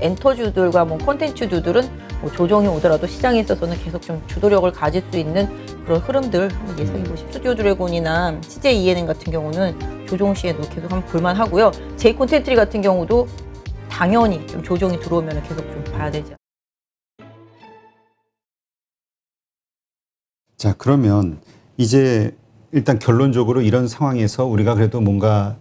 엔터주들과 뭐 콘텐츠주들은 뭐 조정이 오더라도 시장에 있어서는 계속 좀 주도력을 가질 수 있는 그런 흐름들 한번 예상해 보시죠. 스튜디오 드래곤이나 CJ ENM 같은 경우는 조정 시에도 계속 한번 볼만하고요. J 콘텐트리 같은 경우도 당연히 좀 조정이 들어오면 계속 좀 봐야 되죠. 자, 그러면 이제 일단 결론적으로 이런 상황에서 우리가 그래도 뭔가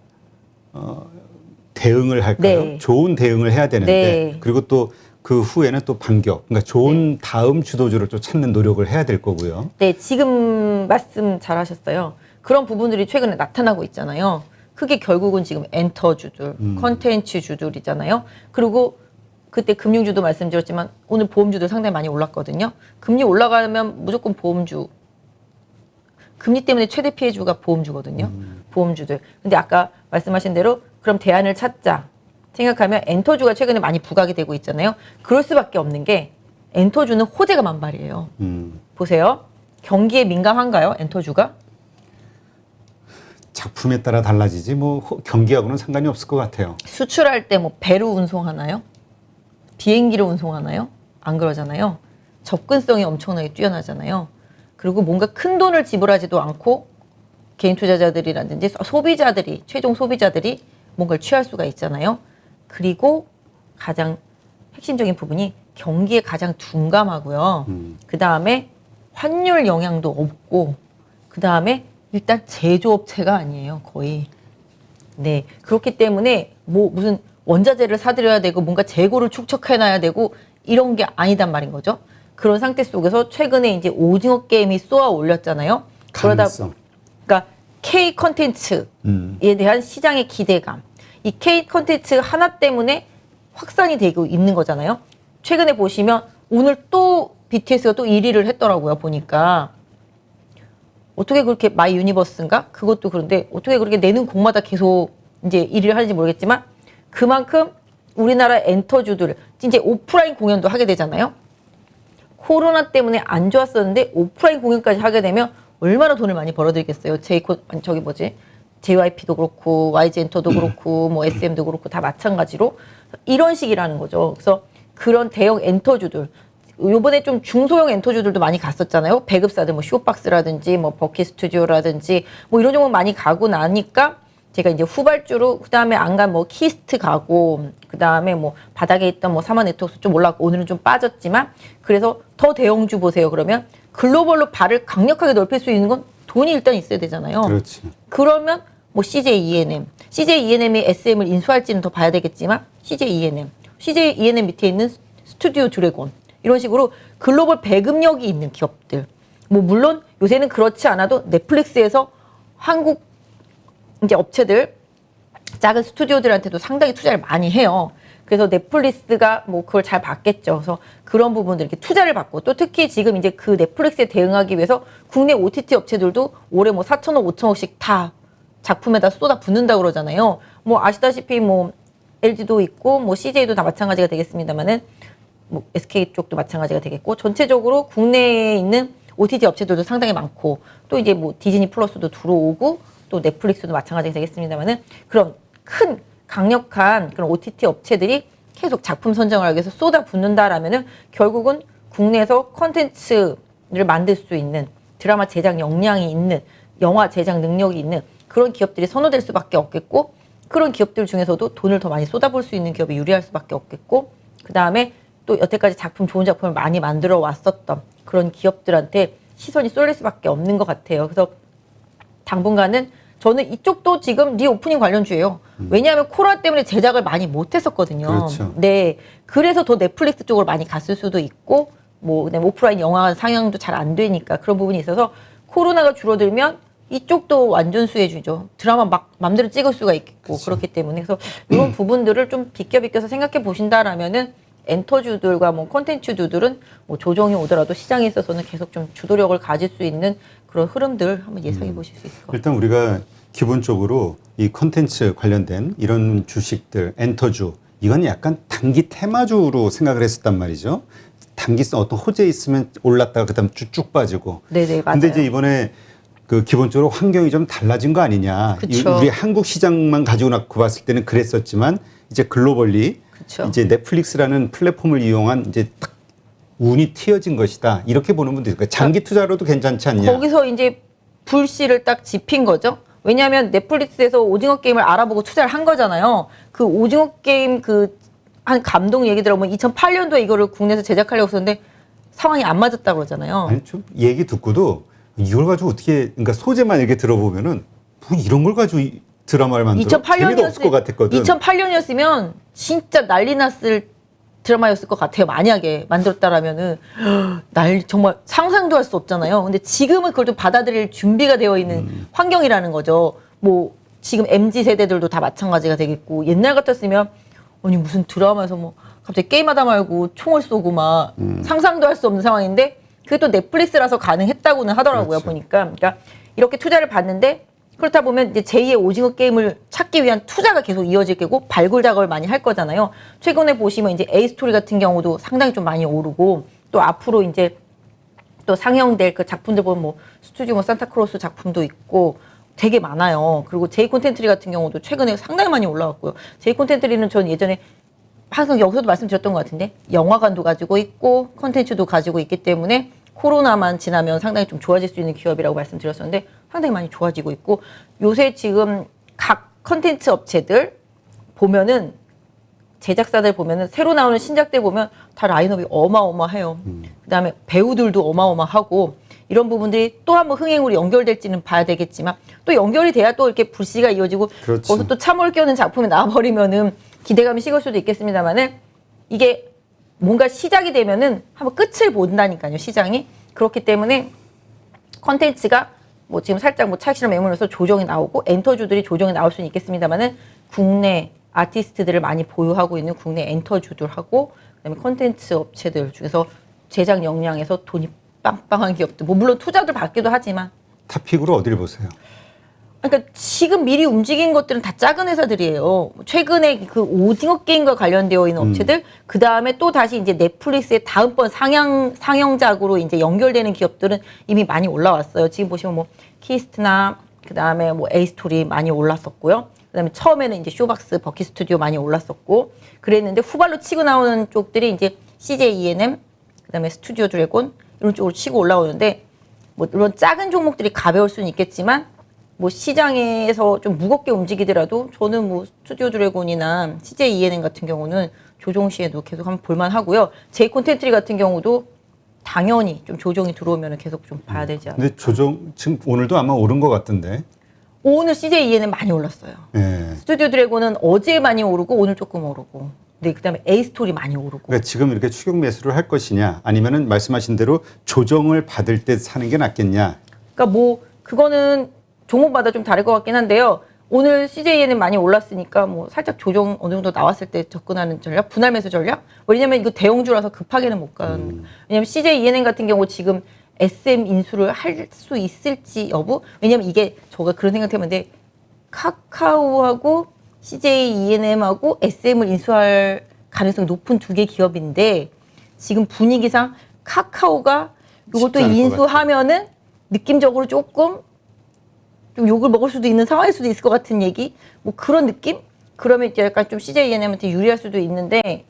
대응을 할까요? 네. 좋은 대응을 해야 되는데 네. 그리고 또 그 후에는 또 반격, 그러니까 좋은 다음 주도주를 또 찾는 노력을 해야 될 거고요. 네, 지금 말씀 잘하셨어요. 그런 부분들이 최근에 나타나고 있잖아요. 그게 결국은 지금 엔터주들, 컨텐츠주들이잖아요. 그리고 그때 금융주도 말씀드렸지만 오늘 보험주들 상당히 많이 올랐거든요. 금리 올라가면 무조건 보험주. 금리 때문에 최대 피해주가 보험주거든요. 보험주들. 근데 아까 말씀하신 대로 그럼 대안을 찾자 생각하면 엔터주가 최근에 많이 부각이 되고 있잖아요. 그럴 수밖에 없는 게 엔터주는 호재가 만발이에요. 보세요. 경기에 민감한가요? 엔터주가? 작품에 따라 달라지지 뭐 경기하고는 상관이 없을 것 같아요. 수출할 때 뭐 배로 운송하나요? 비행기로 운송하나요? 안 그러잖아요. 접근성이 엄청나게 뛰어나잖아요. 그리고 뭔가 큰 돈을 지불하지도 않고 개인 투자자들이라든지 소비자들이, 최종 소비자들이 뭔가를 취할 수가 있잖아요. 그리고 가장 핵심적인 부분이 경기에 가장 둔감하고요. 그 다음에 환율 영향도 없고, 그 다음에 일단 제조업체가 아니에요, 거의. 네. 그렇기 때문에 뭐 무슨 원자재를 사들여야 되고 뭔가 재고를 축적해놔야 되고 이런 게 아니단 말인 거죠. 그런 상태 속에서 최근에 이제 오징어 게임이 쏘아 올렸잖아요. 가능성. 그러니까 K 컨텐츠에 대한 시장의 기대감. 이 K 컨텐츠 하나 때문에 확산이 되고 있는 거잖아요. 최근에 보시면 오늘 또 BTS가 또 1위를 했더라고요. 보니까. 어떻게 그렇게 마이 유니버스인가? 그것도 그런데 어떻게 그렇게 내는 곡마다 계속 이제 1위를 하는지 모르겠지만 그만큼 우리나라 엔터주들 이제 오프라인 공연도 하게 되잖아요. 코로나 때문에 안 좋았었는데 오프라인 공연까지 하게 되면 얼마나 돈을 많이 벌어들겠어요. JYP도 그렇고 YG엔터도 그렇고 뭐 SM도 그렇고 다 마찬가지로 이런 식이라는 거죠. 그래서 그런 대형 엔터주들 요번에 좀 중소형 엔터주들도 많이 갔었잖아요. 배급사들 뭐 쇼박스라든지 뭐 버키 스튜디오라든지 뭐 이런 종목 많이 가고 나니까 제가 이제 후발주로 그다음에 안 간 뭐 키스트 가고 그다음에 뭐 바닥에 있던 뭐 사마 네트워크 좀 올랐고 오늘은 좀 빠졌지만 그래서 더 대형주 보세요. 그러면 글로벌로 발을 강력하게 넓힐 수 있는 건 돈이 일단 있어야 되잖아요. 그렇지. 그러면 뭐 CJ ENM이 SM을 인수할지는 더 봐야 되겠지만 CJ ENM 밑에 있는 스튜디오 드래곤 이런 식으로 글로벌 배급력이 있는 기업들. 뭐 물론 요새는 그렇지 않아도 넷플릭스에서 한국 이제 업체들 작은 스튜디오들한테도 상당히 투자를 많이 해요. 그래서 넷플릭스가 뭐 그걸 잘 받겠죠. 그래서 그런 부분들 이렇게 투자를 받고 또 특히 지금 이제 그 넷플릭스에 대응하기 위해서 국내 OTT 업체들도 올해 뭐 4천억, 5천억씩 다 작품에다 쏟아 붓는다 그러잖아요. 뭐 아시다시피 뭐 LG도 있고 뭐 CJ도 다 마찬가지가 되겠습니다만은 뭐 SK 쪽도 마찬가지가 되겠고 전체적으로 국내에 있는 OTT 업체들도 상당히 많고 또 이제 뭐 디즈니 플러스도 들어오고 또 넷플릭스도 마찬가지가 되겠습니다만은 그런 큰 강력한 그런 OTT 업체들이 계속 작품 선정을 하기 위해서 쏟아 붓는다라면은 결국은 국내에서 컨텐츠를 만들 수 있는 드라마 제작 역량이 있는 영화 제작 능력이 있는 그런 기업들이 선호될 수밖에 없겠고 그런 기업들 중에서도 돈을 더 많이 쏟아볼 수 있는 기업이 유리할 수밖에 없겠고 그 다음에 또 여태까지 좋은 작품을 많이 만들어 왔었던 그런 기업들한테 시선이 쏠릴 수밖에 없는 것 같아요. 그래서 당분간은 저는 이쪽도 지금 리오프닝 관련주예요. 왜냐하면 코로나 때문에 제작을 많이 못했었거든요. 그렇죠. 네, 그래서 더 넷플릭스 쪽으로 많이 갔을 수도 있고 뭐 그다음에 오프라인 영화 상영도 잘 안 되니까 그런 부분이 있어서 코로나가 줄어들면 이쪽도 완전 수혜주죠. 드라마 막 맘대로 찍을 수가 있겠고 그렇죠. 그렇기 때문에 그래서 이런 부분들을 좀 비껴서 생각해 보신다라면은 엔터주들과 뭐 콘텐츠주들은 뭐 조정이 오더라도 시장에 있어서는 계속 좀 주도력을 가질 수 있는 그런 흐름들 한번 예상해 보실 수 있을 것 같아요. 일단 우리가 기본적으로 이 컨텐츠 관련된 이런 주식들, 엔터주 이건 약간 단기 테마주로 생각을 했었단 말이죠. 단기성 어떤 호재 있으면 올랐다가 그다음 쭉 빠지고. 네네, 맞아요. 근데 이제 이번에 그 기본적으로 환경이 좀 달라진 거 아니냐. 그쵸. 우리 한국 시장만 가지고 놓고 봤을 때는 그랬었지만 이제 글로벌리 그쵸. 이제 넷플릭스라는 플랫폼을 이용한 이제 딱 운이 튀어진 것이다. 이렇게 보는 분도 있어요. 그러니까 장기 투자로도 괜찮지 않냐. 거기서 이제 불씨를 딱 지핀 거죠. 왜냐하면 넷플릭스에서 오징어 게임을 알아보고 투자를 한 거잖아요. 그 오징어 게임 그 한 감독 얘기 들어보면 2008년도에 이거를 국내에서 제작하려고 했었는데 상황이 안 맞았다고 그러잖아요. 아니 좀 얘기 듣고도 이걸 가지고 어떻게 그러니까 소재만 이렇게 들어보면은 뭐 이런 걸 가지고 이 드라마를 만들어 재미도 없을 것 같았거든. 2008년이었으면 진짜 난리 났을 드라마였을 것 같아요. 만약에 만들었다라면은 정말 상상도 할 수 없잖아요. 근데 지금은 그걸 좀 받아들일 준비가 되어 있는 환경이라는 거죠. 뭐 지금 MZ 세대들도 다 마찬가지가 되겠고 옛날 같았으면 아니 무슨 드라마에서 뭐 갑자기 게임하다 말고 총을 쏘고 막 상상도 할 수 없는 상황인데 그게 또 넷플릭스라서 가능했다고는 하더라고요. 그렇죠. 보니까 그러니까 이렇게 투자를 받는데 그렇다 보면 이제 제2의 오징어 게임을 찾기 위한 투자가 계속 이어질 거고 발굴 작업을 많이 할 거잖아요. 최근에 보시면 이제 A 스토리 같은 경우도 상당히 좀 많이 오르고 또 앞으로 이제 또 상영될 그 작품들 보면 뭐 스튜디오 뭐 산타크로스 작품도 있고 되게 많아요. 그리고 제이 콘텐트리 같은 경우도 최근에 상당히 많이 올라왔고요. 제이 콘텐트리는 전 예전에 항상 여기서도 말씀드렸던 것 같은데 영화관도 가지고 있고 콘텐츠도 가지고 있기 때문에 코로나만 지나면 상당히 좀 좋아질 수 있는 기업이라고 말씀드렸었는데 상당히 많이 좋아지고 있고 요새 지금 각 콘텐츠 업체들 보면은 제작사들 보면은 새로 나오는 신작들 보면 다 라인업이 어마어마해요. 그다음에 배우들도 어마어마하고 이런 부분들이 또 한번 흥행으로 연결될지는 봐야 되겠지만 또 연결이 돼야 또 이렇게 불씨가 이어지고 그렇지. 거기서 또 참을 끼얹는 작품이 나와버리면은 기대감이 식을 수도 있겠습니다만은 이게 뭔가 시작이 되면은 한번 끝을 본다니까요, 시장이. 그렇기 때문에 컨텐츠가 뭐 지금 살짝 뭐 차익 실험 매물로서 조정이 나오고 엔터주들이 조정이 나올 수는 있겠습니다만은 국내 아티스트들을 많이 보유하고 있는 국내 엔터주들하고 그다음에 컨텐츠 업체들 중에서 제작 역량에서 돈이 빵빵한 기업들, 뭐 물론 투자들 받기도 하지만 타픽으로 어디를 보세요? 그러니까 지금 미리 움직인 것들은 다 작은 회사들이에요. 최근에 그 오징어 게임과 관련되어 있는 업체들, 그 다음에 또 다시 이제 넷플릭스의 다음번 상영작으로 이제 연결되는 기업들은 이미 많이 올라왔어요. 지금 보시면 뭐 키스트나 그 다음에 뭐 에이스토리 많이 올랐었고요. 그 다음에 처음에는 이제 쇼박스, 버킷 스튜디오 많이 올랐었고 그랬는데 후발로 치고 나오는 쪽들이 이제 CJ ENM, 그 다음에 스튜디오 드래곤 이런 쪽으로 치고 올라오는데 뭐 물론 작은 종목들이 가벼울 수는 있겠지만 뭐 시장에서 좀 무겁게 움직이더라도 저는 뭐 스튜디오 드래곤이나 CJ ENM 같은 경우는 조정 시에도 계속 한번 볼만 하고요. 제이 콘텐트리 같은 경우도 당연히 좀 조정이 들어오면 계속 좀 봐야 되지 않을까. 근데 조정 지금 오늘도 아마 오른 것 같던데. 오늘 CJ ENM 많이 올랐어요. 예. 스튜디오 드래곤은 어제 많이 오르고 오늘 조금 오르고. 네, 그다음에 A 스토리 많이 오르고. 그러니까 지금 이렇게 추격 매수를 할 것이냐, 아니면은 말씀하신 대로 조정을 받을 때 사는 게 낫겠냐. 그러니까 뭐 그거는 종목마다 좀 다를 것 같긴 한데요. 오늘 CJ에는 많이 올랐으니까 뭐 살짝 조정 어느 정도 나왔을 때 접근하는 전략, 분할 매수 전략. 왜냐면 이거 대형주라서 급하게는 못 가는. 왜냐면 CJ ENM 같은 경우 지금 SM 인수를 할 수 있을지 여부. 왜냐면 이게 제가 그런 생각해봤는데 카카오하고 CJ ENM하고 SM을 인수할 가능성이 높은 두 개 기업인데 지금 분위기상 카카오가 이것도 쉽지 않을 것 인수하면은 느낌적으로 조금 좀 욕을 먹을 수도 있는 상황일 수도 있을 것 같은 얘기, 뭐 그런 느낌? 그러면 이제 약간 좀 CJ ENM한테 유리할 수도 있는데,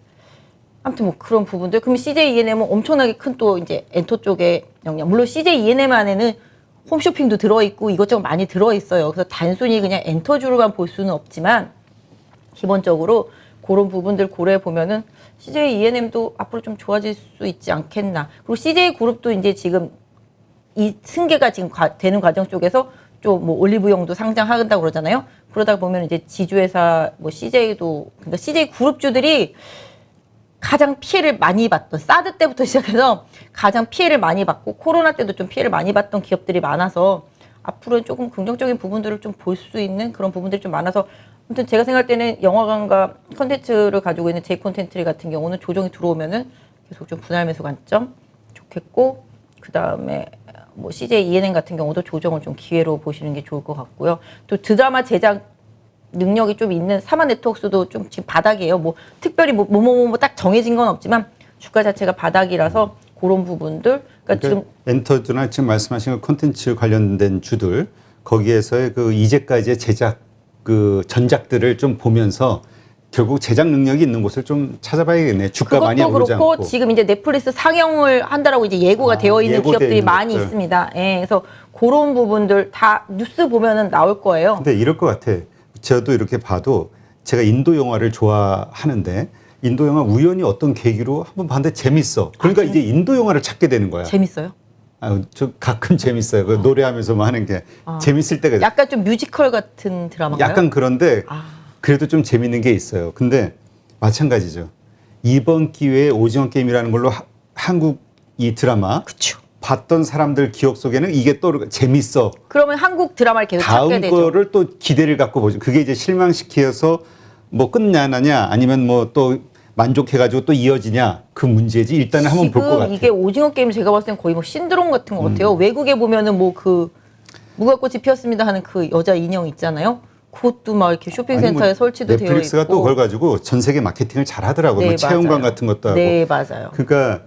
아무튼 뭐 그런 부분들. 그럼 CJ ENM은 엄청나게 큰 또 이제 엔터 쪽의 영향. 물론 CJ ENM 안에는 홈쇼핑도 들어있고 이것저것 많이 들어있어요. 그래서 단순히 그냥 엔터주로만 볼 수는 없지만, 기본적으로 그런 부분들 고려해 보면은 CJ ENM도 앞으로 좀 좋아질 수 있지 않겠나. 그리고 CJ 그룹도 이제 지금 이 승계가 지금 되는 과정 쪽에서 좀 뭐 올리브영도 상장한다고 그러잖아요. 그러다 보면 이제 지주회사 뭐 CJ도, 그러니까 CJ 그룹주들이 가장 피해를 많이 봤던, 사드 때부터 시작해서 가장 피해를 많이 받고 코로나 때도 좀 피해를 많이 봤던 기업들이 많아서 앞으로는 조금 긍정적인 부분들을 좀 볼 수 있는 그런 부분들이 좀 많아서, 아무튼 제가 생각할 때는 영화관과 컨텐츠를 가지고 있는 제이 콘텐츠리 같은 경우는 조정이 들어오면은 계속 좀 분할 매수 관점 좋겠고, 그 다음에 뭐 CJ ENM 같은 경우도 조정을 좀 기회로 보시는 게 좋을 것 같고요. 또 드라마 제작 능력이 좀 있는 사마 네트워크스도 좀 지금 바닥이에요. 뭐 특별히 뭐 딱 정해진 건 없지만 주가 자체가 바닥이라서 그런 부분들. 그러니까 지금 엔터주나 지금 말씀하신 콘텐츠 관련된 주들 거기에서의 그 이제까지의 제작 그 전작들을 좀 보면서 결국 제작 능력이 있는 곳을 좀 찾아봐야겠네. 주가 많이 그것도 오르지 그렇고 않고. 지금 이제 넷플릭스 상영을 한다라고 이제 예고가 되어 있는 예고되어 기업들이 있는 많이 것들. 있습니다. 예, 그래서 그런 부분들 다 뉴스 보면은 나올 거예요. 근데 이럴 것 같아. 저도 이렇게 봐도 제가 인도 영화를 좋아하는데 인도 영화 우연히 어떤 계기로 한번 봤는데 재밌어. 그러니까 이제 인도 영화를 찾게 되는 거야. 재밌어요? 저 가끔 재밌어요. 그 노래하면서 뭐 하는 게 재밌을 때가 있어요. 약간 좀 뮤지컬 같은 드라마인가요? 약간 그런데 그래도 좀 재밌는 게 있어요. 근데 마찬가지죠. 이번 기회에 오징어 게임이라는 걸로 한국 이 드라마 그쵸. 봤던 사람들 기억 속에는 이게 또 재밌어. 그러면 한국 드라마를 계속 찾게 다음 되죠. 거를 또 기대를 갖고 보죠. 그게 이제 실망시켜서 뭐 끝나느냐 아니면 뭐 또 만족해가지고 또 이어지냐 그 문제지. 일단은 한번 볼 것 지금 같아요. 이게 오징어 게임 제가 봤을 땐 거의 뭐 신드롬 같은 것 같아요. 외국에 보면은 뭐 그 무궁꽃이 피었습니다 하는 그 여자 인형 있잖아요. 그것도 막 이렇게 쇼핑센터에 아니, 뭐 설치도 되어 있고. 넷플릭스가 또 그걸 가지고 전 세계 마케팅을 잘 하더라고요. 네, 뭐 체험관 맞아요. 같은 것도 하고. 네, 맞아요. 그러니까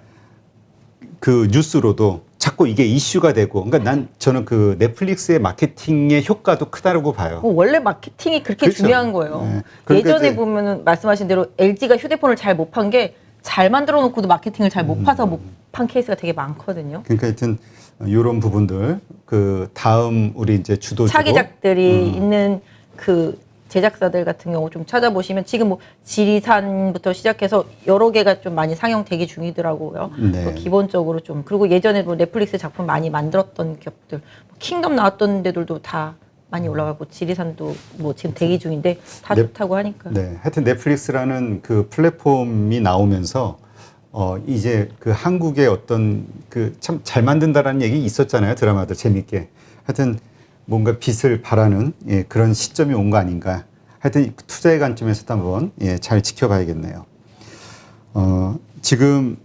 그 뉴스로도 자꾸 이게 이슈가 되고. 그러니까 저는 그 넷플릭스의 마케팅의 효과도 크다고 봐요. 원래 마케팅이 그렇게 그렇죠. 중요한 거예요. 네. 그러니까 예전에 이제 보면은 말씀하신 대로 LG가 휴대폰을 잘 못 판 게 잘 만들어 놓고도 마케팅을 잘 못 파서 못 판 케이스가 되게 많거든요. 그러니까 하여튼 이런 부분들 그 다음 우리 이제 주도주로 차기작들이 있는 그 제작사들 같은 경우 좀 찾아보시면 지금 뭐 지리산부터 시작해서 여러 개가 좀 많이 상영 대기 중이더라고요. 네. 뭐 기본적으로 좀 그리고 예전에 뭐 넷플릭스 작품 많이 만들었던 기업들 뭐 킹덤 나왔던 데들도 다 많이 올라가고 지리산도 뭐 지금 대기 중인데 다 좋다고 하니까. 네, 하여튼 넷플릭스라는 그 플랫폼이 나오면서 이제 그 한국의 어떤 그 참 잘 만든다라는 얘기 있었잖아요. 드라마들 재밌게. 하여튼 뭔가 빛을 발하는 그런 시점이 온 거 아닌가. 하여튼 투자의 관점에서도 한번 잘 지켜봐야겠네요. 지금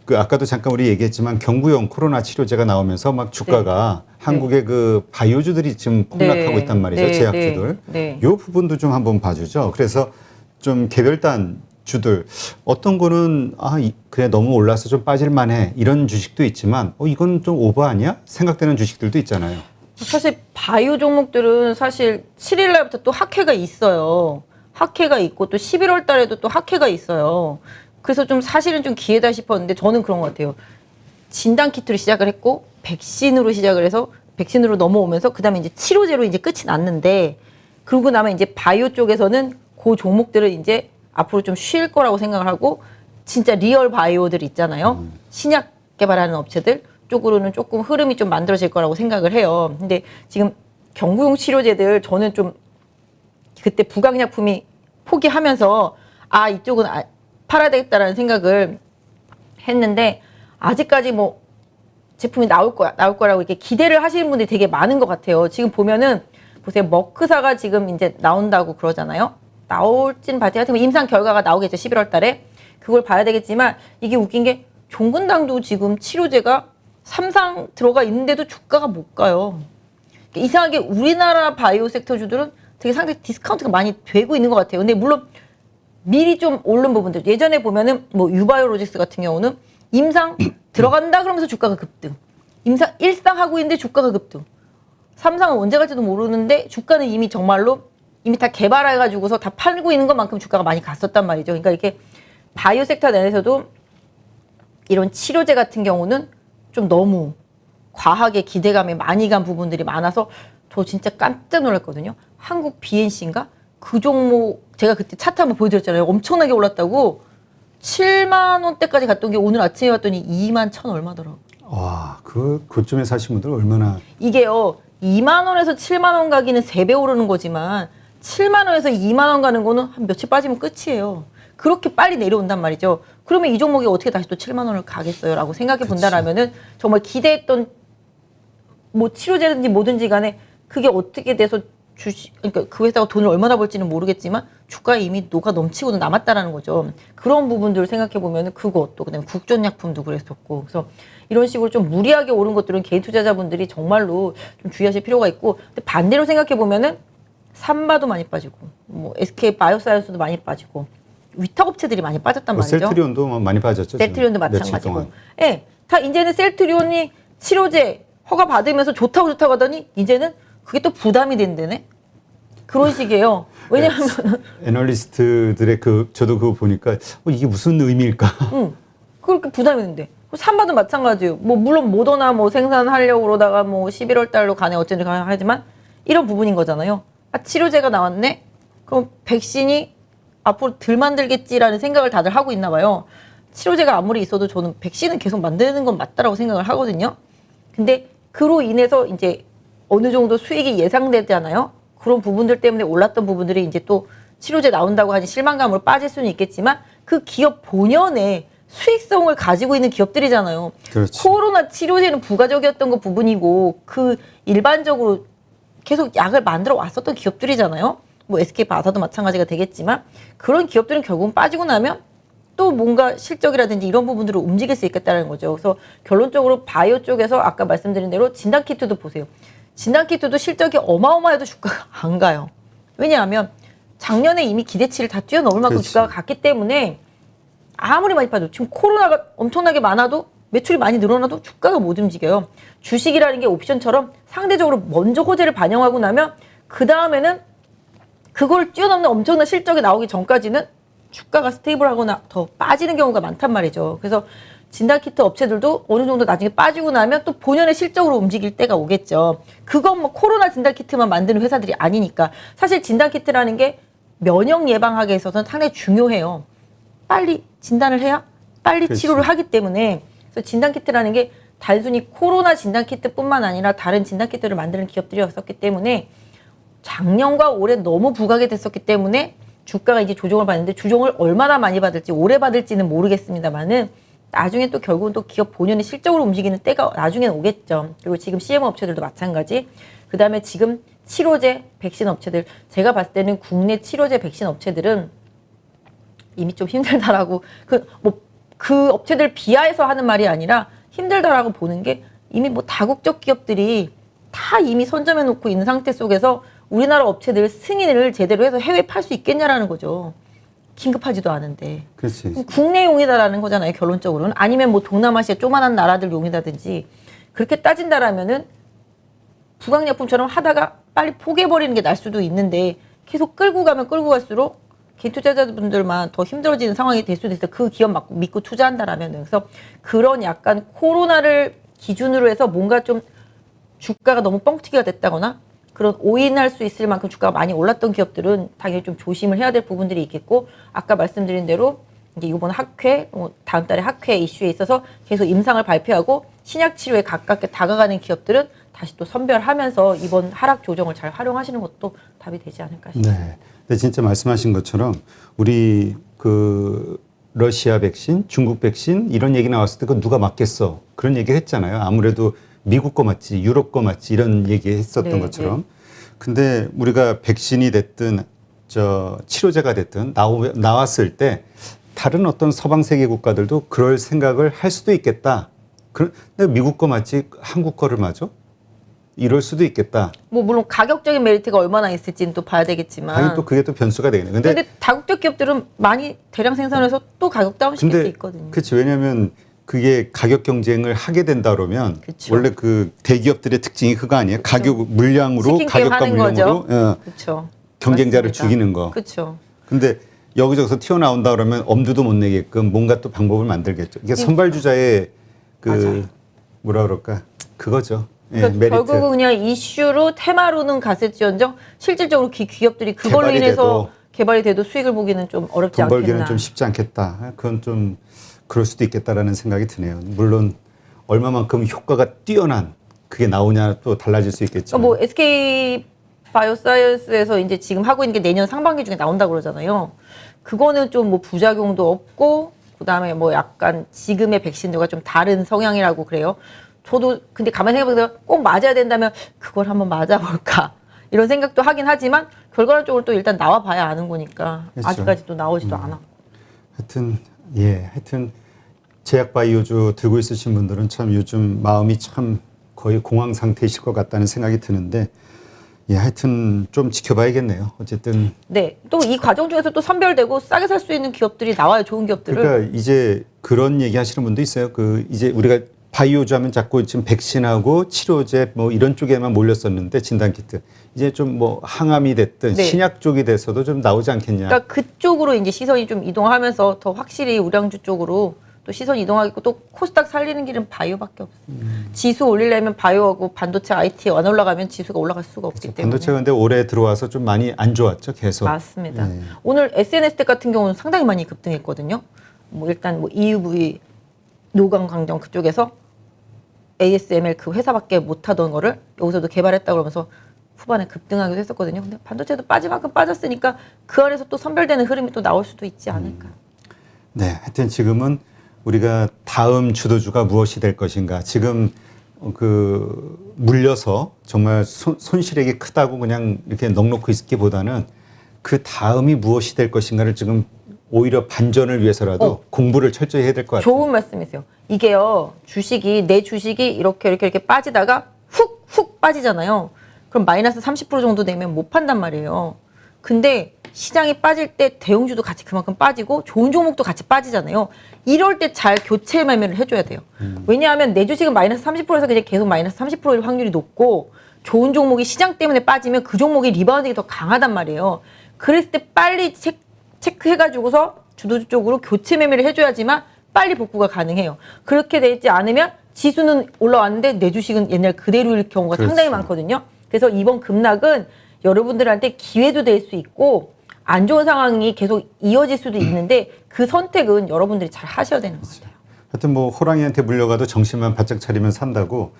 그 아까도 잠깐 우리 얘기했지만 경구용 코로나 치료제가 나오면서 막 주가가 한국의 그 바이오주들이 지금 폭락하고 네. 있단 말이죠. 네. 제약주들. 네. 이 부분도 좀 한번 봐주죠. 그래서 좀 개별단 주들 어떤 거는 그래 너무 올라서 좀 빠질만해 이런 주식도 있지만 이건 좀 오버 아니야? 생각되는 주식들도 있잖아요. 사실 바이오 종목들은 사실 7일 날부터 또 학회가 있어요. 학회가 있고 또 11월 달에도 또 학회가 있어요. 그래서 좀 사실은 좀 기회다 싶었는데 저는 그런 것 같아요. 진단 키트로 시작을 했고 백신으로 시작을 해서 백신으로 넘어오면서 그다음에 이제 치료제로 이제 끝이 났는데 그러고 나면 이제 바이오 쪽에서는 그 종목들을 이제 앞으로 좀 쉴 거라고 생각을 하고 진짜 리얼 바이오들 있잖아요. 신약 개발하는 업체들 쪽으로는 조금 흐름이 좀 만들어질 거라고 생각을 해요. 근데 지금 경구용 치료제들 저는 좀 그때 부강약품이 포기하면서 이쪽은 팔아야 되겠다라는 생각을 했는데 아직까지 뭐 제품이 나올 거라고 이렇게 기대를 하시는 분들이 되게 많은 것 같아요. 지금 보면은 보세요. 머크사가 지금 이제 나온다고 그러잖아요. 나올진 봐야 하여튼 임상 결과가 나오겠죠. 11월 달에. 그걸 봐야 되겠지만 이게 웃긴 게 종근당도 지금 치료제가 3상 들어가 있는데도 주가가 못 가요. 이상하게 우리나라 바이오 섹터 주들은 되게 상당히 디스카운트가 많이 되고 있는 것 같아요. 근데 물론 미리 좀 오른 부분들. 예전에 보면은 뭐 유바이오로직스 같은 경우는 임상 들어간다 그러면서 주가가 급등. 임상 1상 하고 있는데 주가가 급등. 3상은 언제 갈지도 모르는데 주가는 이미 정말로 이미 다 개발해가지고서 다 팔고 있는 것만큼 주가가 많이 갔었단 말이죠. 그러니까 이렇게 바이오 섹터 내에서도 이런 치료제 같은 경우는 좀 너무 과하게 기대감에 많이 간 부분들이 많아서 저 진짜 깜짝 놀랐거든요. 한국 BNC인가? 그 종목 제가 그때 차트 한번 보여드렸잖아요. 엄청나게 올랐다고 7만 원대까지 갔던 게 오늘 아침에 봤더니 2만 1천 얼마더라고. 와, 그쯤에 사신 분들 얼마나 이게요. 2만 원에서 7만 원 가기는 3배 오르는 거지만 7만 원에서 2만 원 가는 거는 한 며칠 빠지면 끝이에요. 그렇게 빨리 내려온단 말이죠. 그러면 이 종목이 어떻게 다시 또 7만 원을 가겠어요? 라고 생각해 본다라면은 정말 기대했던 뭐 치료제든지 뭐든지 간에 그게 어떻게 돼서 그러니까 그 회사가 돈을 얼마나 벌지는 모르겠지만 주가에 이미 녹아 넘치고도 남았다라는 거죠. 그런 부분들을 생각해 보면은 그것도 그다음에 국전약품도 그랬었고 그래서 이런 식으로 좀 무리하게 오른 것들은 개인 투자자분들이 정말로 좀 주의하실 필요가 있고 근데 반대로 생각해 보면은 삼바도 많이 빠지고 뭐 SK 바이오사이언스도 많이 빠지고 위탁 업체들이 많이 빠졌단 말이죠. 셀트리온도 많이 빠졌죠. 셀트리온도 며칠 마찬가지고. 동안. 예. 다 이제는 셀트리온이 치료제 허가 받으면서 좋다고 하더니 이제는 그게 또 부담이 된다네. 그런 식이에요. 왜냐하면 애널리스트들의 저도 그거 보니까 이게 무슨 의미일까? 그렇게 부담이 있는데 산바도 마찬가지예요. 뭐 물론 모더나 뭐 생산하려고 그러다가 뭐 11월 달로 가네 어쩐지 하지만 이런 부분인 거잖아요. 아, 치료제가 나왔네. 그럼 백신이 앞으로 덜 만들겠지라는 생각을 다들 하고 있나 봐요. 치료제가 아무리 있어도 저는 백신은 계속 만드는 건 맞다라고 생각을 하거든요. 근데 그로 인해서 이제 어느 정도 수익이 예상되잖아요. 그런 부분들 때문에 올랐던 부분들이 이제 또 치료제 나온다고 하니 실망감으로 빠질 수는 있겠지만 그 기업 본연의 수익성을 가지고 있는 기업들이잖아요. 그렇지. 코로나 치료제는 부가적이었던 거 부분이고 그 일반적으로 계속 약을 만들어 왔었던 기업들이잖아요. 뭐 SK바사도 마찬가지가 되겠지만 그런 기업들은 결국은 빠지고 나면 또 뭔가 실적이라든지 이런 부분들을 움직일 수 있겠다는 거죠. 그래서 결론적으로 바이오 쪽에서 아까 말씀드린 대로 진단키트도 보세요. 진단키트도 실적이 어마어마해도 주가가 안 가요. 왜냐하면 작년에 이미 기대치를 다 뛰어넘을 만큼 그렇지. 주가가 갔기 때문에 아무리 많이 빠져도 지금 코로나가 엄청나게 많아도 매출이 많이 늘어나도 주가가 못 움직여요. 주식이라는 게 옵션처럼 상대적으로 먼저 호재를 반영하고 나면 그 다음에는 그걸 뛰어넘는 엄청난 실적이 나오기 전까지는 주가가 스테이블하거나 더 빠지는 경우가 많단 말이죠. 그래서 진단키트 업체들도 어느 정도 나중에 빠지고 나면 또 본연의 실적으로 움직일 때가 오겠죠. 그건 뭐 코로나 진단키트만 만드는 회사들이 아니니까. 사실 진단키트라는 게 면역 예방하기에 있어서는 상당히 중요해요. 빨리 진단을 해야 빨리 그렇지. 치료를 하기 때문에. 그래서 진단키트라는 게 단순히 코로나 진단키트뿐만 아니라 다른 진단키트를 만드는 기업들이었었기 때문에 작년과 올해 너무 부각이 됐었기 때문에 주가가 이제 조정을 받는데 조정을 얼마나 많이 받을지 오래 받을지는 모르겠습니다만은 나중에 또 결국은 또 기업 본연의 실적으로 움직이는 때가 나중에는 오겠죠. 그리고 지금 CMO 업체들도 마찬가지. 그 다음에 지금 치료제, 백신 업체들 제가 봤을 때는 국내 치료제, 백신 업체들은 이미 좀 힘들다라고 그 업체들 비하해서 하는 말이 아니라 힘들다라고 보는 게 이미 뭐 다국적 기업들이 다 이미 선점해 놓고 있는 상태 속에서 우리나라 업체들 승인을 제대로 해서 해외에 팔 수 있겠냐라는 거죠. 긴급하지도 않은데. 그렇지. 국내용이다라는 거잖아요, 결론적으로는. 아니면 뭐 동남아시아 조만한 나라들 용이다든지. 그렇게 따진다라면은 부강약품처럼 하다가 빨리 포기해버리는 게 날 수도 있는데 계속 끌고 가면 끌고 갈수록 개인 투자자분들만 더 힘들어지는 상황이 될 수도 있어요. 그 기업 믿고 투자한다라면은. 그래서 그런 약간 코로나를 기준으로 해서 뭔가 좀 주가가 너무 뻥튀기가 됐다거나 그런 오인할 수 있을 만큼 주가가 많이 올랐던 기업들은 당연히 좀 조심을 해야 될 부분들이 있겠고 아까 말씀드린 대로 이제 이번 학회, 다음 달에 학회 이슈에 있어서 계속 임상을 발표하고 신약 치료에 가깝게 다가가는 기업들은 다시 또 선별하면서 이번 하락 조정을 잘 활용하시는 것도 답이 되지 않을까 싶습니다. 네. 근데 진짜 말씀하신 것처럼 우리 러시아 백신, 중국 백신 이런 얘기 나왔을 때 그거 누가 맞겠어? 그런 얘기 했잖아요. 아무래도 미국 거 맞지, 유럽 거 맞지 이런 얘기 했었던 네, 것처럼. 근데 우리가 백신이 됐든 치료제가 됐든 나왔을 때 다른 어떤 서방 세계 국가들도 그럴 생각을 할 수도 있겠다. 근데 미국 거 맞지 한국 거를 맞아? 이럴 수도 있겠다. 뭐 물론 가격적인 메리트가 얼마나 있을지는 또 봐야 되겠지만. 당연히 또 그게 또 변수가 되겠네. 근데 다국적 기업들은 많이 대량 생산해서 또 가격 다운시킬 수 있거든요. 그렇지. 왜냐하면 그게 가격 경쟁을 하게 된다 그러면 그쵸. 원래 그 대기업들의 특징이 그거 아니에요? 가격 물량으로 치킨 게임 가격과 하는 물량으로 그렇죠. 경쟁자를 맞습니다. 죽이는 거. 그렇죠. 근데 여기저기서 튀어나온다 그러면 엄두도 못 내게끔 뭔가 또 방법을 만들겠죠. 이게 선발주자의 맞아요. 뭐라 그럴까? 그거죠. 예, 그러니까 메리트. 결국은 그냥 이슈로 테마로는 갔을지언정 실질적으로 기업들이 그걸로 개발이 인해서 개발이 돼도 수익을 보기는 좀 어렵지 돈 않겠나. 벌기는 좀 쉽지 않겠다. 그건 좀 그럴 수도 있겠다라는 생각이 드네요. 물론 얼마만큼 효과가 뛰어난 그게 나오냐 또 달라질 수 있겠죠. 뭐 SK 바이오사이언스에서 이제 지금 하고 있는 게 내년 상반기 중에 나온다고 그러잖아요. 그거는 좀 뭐 부작용도 없고 그다음에 뭐 약간 지금의 백신들과 좀 다른 성향이라고 그래요. 저도 근데 가만히 생각해보면 꼭 맞아야 된다면 그걸 한번 맞아볼까 이런 생각도 하긴 하지만 결과론적으로 또 일단 나와봐야 아는 거니까 그렇죠. 아직까지 또 나오지도 않았고. 하여튼 제약 바이오주 들고 있으신 분들은 참 요즘 마음이 참 거의 공황 상태이실 것 같다는 생각이 드는데 하여튼 좀 지켜봐야겠네요. 어쨌든 네, 또 이 과정 중에서 또 선별되고 싸게 살 수 있는 기업들이 나와요. 좋은 기업들을. 그러니까 이제 그런 얘기 하시는 분도 있어요. 이제 우리가 바이오주 하면 자꾸 지금 백신하고 치료제 뭐 이런 쪽에만 몰렸었는데 진단키트 이제 좀 뭐 항암이 됐든 네. 신약 쪽이 돼서도 좀 나오지 않겠냐. 그러니까 그쪽으로 이제 시선이 좀 이동하면서 더 확실히 우량주 쪽으로 또 시선이 이동하겠고 또 코스닥 살리는 길은 바이오밖에 없어요. 지수 올리려면 바이오하고 반도체 IT 안 올라가면 지수가 올라갈 수가 없기 때문에. 반도체가 근데 올해 들어와서 좀 많이 안 좋았죠, 계속. 맞습니다. 네. 오늘 SNS 같은 경우는 상당히 많이 급등했거든요. 뭐 일단 뭐 EUV 노광 강정 그쪽에서 ASML 그 회사밖에 못하던 거를 여기서도 개발했다 그러면서 후반에 급등하기도 했었거든요. 근데 반도체도 빠질 만큼 빠졌으니까 그 안에서 또 선별되는 흐름이 또 나올 수도 있지 않을까. 네, 하여튼 지금은 우리가 다음 주도주가 무엇이 될 것인가. 지금 그 물려서 정말 손실액이 크다고 그냥 이렇게 넉넉히 있기보다는 그 다음이 무엇이 될 것인가를 지금 오히려 반전을 위해서라도 공부를 철저히 해야 될 것 같아요. 좋은 말씀이세요. 이게요, 내 주식이 이렇게 빠지다가 훅 빠지잖아요. 그럼 마이너스 30% 정도 되면 못 판단 말이에요. 근데 시장이 빠질 때 대형주도 같이 그만큼 빠지고 좋은 종목도 같이 빠지잖아요. 이럴 때 잘 교체 매매를 해줘야 돼요. 왜냐하면 내 주식은 마이너스 30%에서 그냥 계속 마이너스 30%일 확률이 높고 좋은 종목이 시장 때문에 빠지면 그 종목이 리바운딩이 더 강하단 말이에요. 그랬을 때 빨리 체크해가지고서 주도주 쪽으로 교체 매매를 해줘야지만 빨리 복구가 가능해요. 그렇게 되지 않으면 지수는 올라왔는데 내 주식은 옛날 그대로일 경우가 그렇죠. 상당히 많거든요. 그래서 이번 급락은 여러분들한테 기회도 될 수 있고 안 좋은 상황이 계속 이어질 수도 있는데 그 선택은 여러분들이 잘 하셔야 되는 것 같아요. 하여튼 뭐 호랑이한테 물려가도 정신만 바짝 차리면 산다고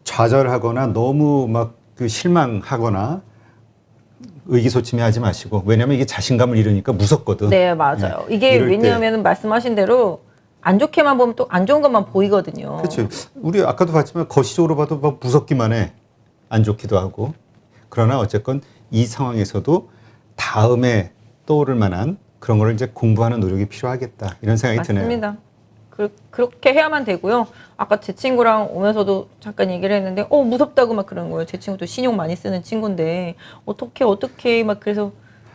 좌절하거나 너무 막 그 실망하거나 의기소침해하지 마시고 왜냐하면 이게 자신감을 잃으니까 무섭거든. 네, 맞아요. 네. 이게 이럴 때 왜냐하면 말씀하신 대로 안 좋게만 보면 또 안 좋은 것만 보이거든요. 그렇죠. 우리 아까도 봤지만 거시적으로 봐도 막 무섭기만 해. 안 좋기도 하고. 그러나 어쨌건 이 상황에서도 다음에 떠오를 만한 그런 거를 이제 공부하는 노력이 필요하겠다. 이런 생각이 드네요. 맞습니다. 그렇게 해야만 되고요. 아까 제 친구랑 오면서도 잠깐 얘기를 했는데 무섭다고 막 그런 거예요. 제 친구도 신용 많이 쓰는 친구인데 어떻게 막 그래서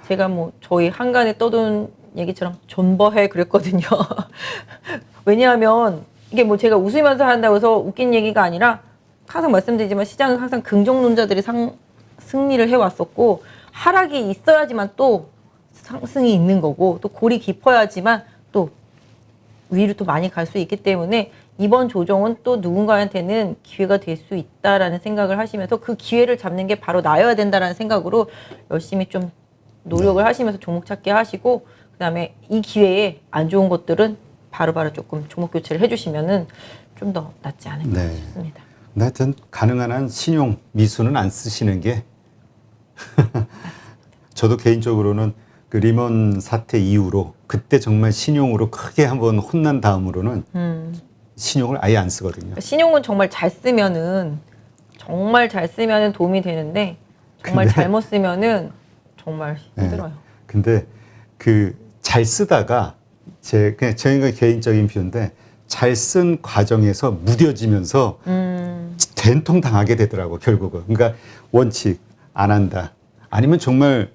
제가 뭐 저희 한간에 떠도는 얘기처럼 존버해 그랬거든요. 왜냐하면 이게 뭐 제가 웃으면서 한다고 해서 웃긴 얘기가 아니라 항상 말씀드리지만 시장은 항상 긍정론자들이 승리를 해왔었고 하락이 있어야지만 또 상승이 있는 거고 또 골이 깊어야지만 또 위로 또 많이 갈 수 있기 때문에 이번 조정은 또 누군가한테는 기회가 될 수 있다라는 생각을 하시면서 그 기회를 잡는 게 바로 나여야 된다라는 생각으로 열심히 좀 노력을 하시면서 종목 찾기 하시고 그다음에 이 기회에 안 좋은 것들은 바로바로 조금 종목 교체를 해주시면은 좀 더 낫지 않을까 네. 싶습니다. 하여튼 가능한 한 신용 미수는 안 쓰시는 게 저도 개인적으로는 그 리먼 사태 이후로 그때 정말 신용으로 크게 한번 혼난 다음으로는 신용을 아예 안 쓰거든요. 신용은 정말 잘 쓰면은 도움이 되는데 정말 잘못 쓰면은 정말 힘들어요. 근데 그 잘 쓰다가 그냥 저희가 개인적인 비유인데 잘 쓴 과정에서 무뎌지면서 된통 당하게 되더라고 결국은. 그러니까 원칙 안 한다. 아니면 정말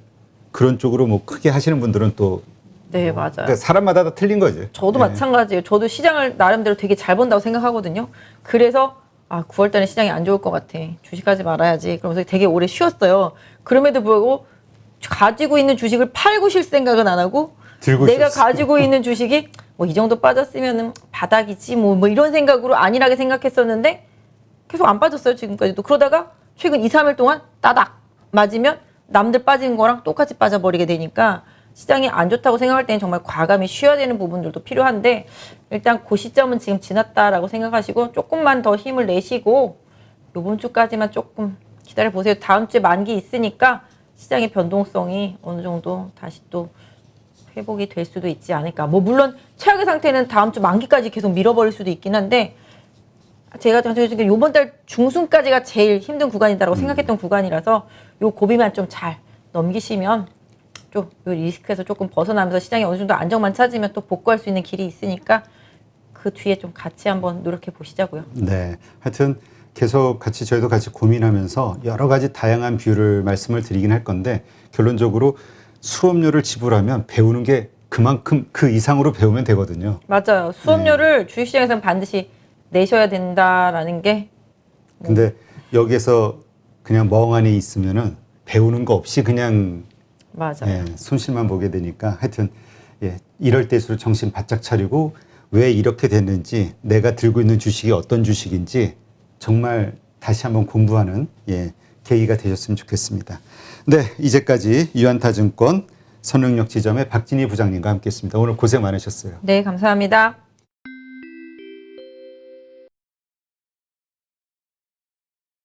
그런 쪽으로 뭐 크게 하시는 분들은 또 네, 맞아요. 그러니까 사람마다 다 틀린 거지. 저도 마찬가지예요. 저도 시장을 나름대로 되게 잘 본다고 생각하거든요. 그래서 9월 달에 시장이 안 좋을 것 같아. 주식하지 말아야지. 그러면서 되게 오래 쉬었어요. 그럼에도 불구하고 가지고 있는 주식을 팔고 쉴 생각은 안 하고 내가 가지고 있는 주식이 뭐 이 정도 빠졌으면은 바닥이지 뭐 이런 생각으로 안일하게 생각했었는데 계속 안 빠졌어요. 지금까지도. 그러다가 최근 2, 3일 동안 따닥 맞으면 남들 빠진 거랑 똑같이 빠져버리게 되니까 시장이 안 좋다고 생각할 때는 정말 과감히 쉬어야 되는 부분들도 필요한데 일단 그 시점은 지금 지났다라고 생각하시고 조금만 더 힘을 내시고 이번 주까지만 조금 기다려보세요. 다음 주에 만기 있으니까 시장의 변동성이 어느 정도 다시 또 회복이 될 수도 있지 않을까. 뭐 물론 최악의 상태는 다음 주 만기까지 계속 밀어버릴 수도 있긴 한데 제가 이번 달 중순까지가 제일 힘든 구간이다라고 생각했던 구간이라서 요 고비만 좀 잘 넘기시면 좀 요 리스크에서 조금 벗어나면서 시장이 어느 정도 안정만 찾으면 또 복구할 수 있는 길이 있으니까 그 뒤에 좀 같이 한번 노력해 보시자고요. 네, 하여튼 계속 저희도 같이 고민하면서 여러 가지 다양한 뷰를 말씀을 드리긴 할 건데 결론적으로 수업료를 지불하면 배우는 게 그만큼 그 이상으로 배우면 되거든요. 맞아요. 수업료를 주식시장에서는 반드시 내셔야 된다라는 게 근데 여기서 그냥 멍하니 있으면은 배우는 거 없이 그냥 맞아요. 예, 손실만 보게 되니까 하여튼 예, 이럴 때일수록 정신 바짝 차리고 왜 이렇게 됐는지 내가 들고 있는 주식이 어떤 주식인지 정말 다시 한번 공부하는 예, 계기가 되셨으면 좋겠습니다. 네, 이제까지 유한타증권 선릉역 지점의 박진희 부장님과 함께했습니다. 오늘 고생 많으셨어요. 네, 감사합니다.